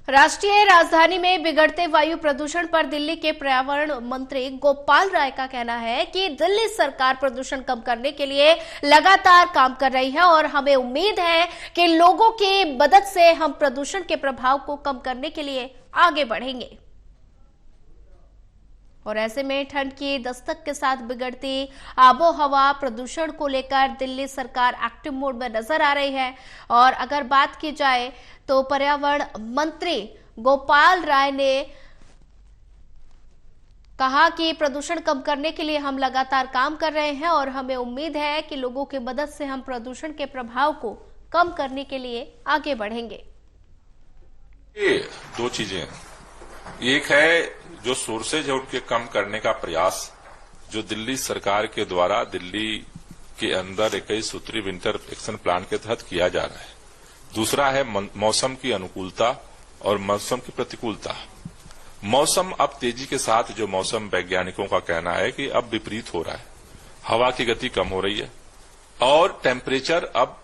राष्ट्रीय राजधानी में बिगड़ते वायु प्रदूषण पर दिल्ली के पर्यावरण मंत्री गोपाल राय का कहना है कि दिल्ली सरकार प्रदूषण कम करने के लिए लगातार काम कर रही है और हमें उम्मीद है कि लोगों की मदद से हम प्रदूषण के प्रभाव को कम करने के लिए आगे बढ़ेंगे। और ऐसे में ठंड की दस्तक के साथ बिगड़ती आबोहवा प्रदूषण को लेकर दिल्ली सरकार एक्टिव मोड में नजर आ रही है। और अगर बात की जाए तो पर्यावरण मंत्री गोपाल राय ने कहा कि प्रदूषण कम करने के लिए हम लगातार काम कर रहे हैं और हमें उम्मीद है कि लोगों की मदद से हम प्रदूषण के प्रभाव को कम करने के लिए आगे बढ़ेंगे। ये दो चीजें, एक है जो सोर्सेज है उनके कम करने का प्रयास जो दिल्ली सरकार के द्वारा दिल्ली के अंदर 21 सूत्री विंटर एक्शन प्लान के तहत किया जा रहा है। दूसरा है मौसम की अनुकूलता और मौसम की प्रतिकूलता। मौसम अब तेजी के साथ जो मौसम वैज्ञानिकों का कहना है कि अब विपरीत हो रहा है, हवा की गति कम हो रही है और टेम्परेचर अब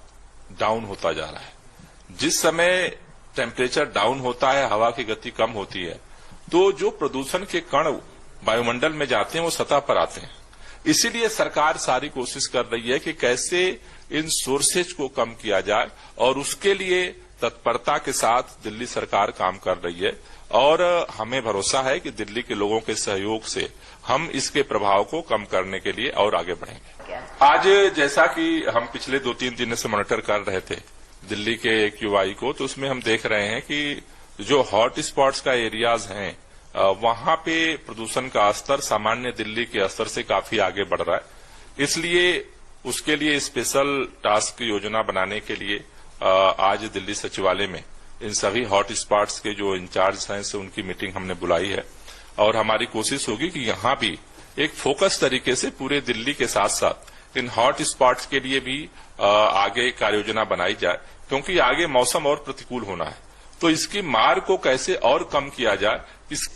डाउन होता जा रहा है। जिस समय टेम्परेचर डाउन होता है, हवा की गति कम होती है, तो जो प्रदूषण के कण वायुमंडल में जाते हैं वो सतह पर आते हैं। इसीलिए सरकार सारी कोशिश कर रही है कि कैसे इन सोर्सेज को कम किया जाए और उसके लिए तत्परता के साथ दिल्ली सरकार काम कर रही है और हमें भरोसा है कि दिल्ली के लोगों के सहयोग से हम इसके प्रभाव को कम करने के लिए और आगे बढ़ेंगे। आज जैसा कि हम पिछले 2-3 दिन से मॉनिटर कर रहे थे दिल्ली के एक्यूआई को, तो उसमें हम देख रहे हैं कि जो हॉट स्पॉट्स का एरियाज हैं वहां पे प्रदूषण का स्तर सामान्य दिल्ली के स्तर से काफी आगे बढ़ रहा है। इसलिए उसके लिए स्पेशल टास्क योजना बनाने के लिए आज दिल्ली सचिवालय में इन सभी हॉट स्पॉट्स के जो इंचार्ज हैं से उनकी मीटिंग हमने बुलाई है और हमारी कोशिश होगी कि यहां भी एक फोकस तरीके से पूरे दिल्ली के साथ साथ इन हॉट स्पॉट्स के लिए भी आगे कार्य योजना बनाई जाए, क्योंकि आगे मौसम और प्रतिकूल होना है। तो इसकी मार को कैसे और कम किया जाए, इस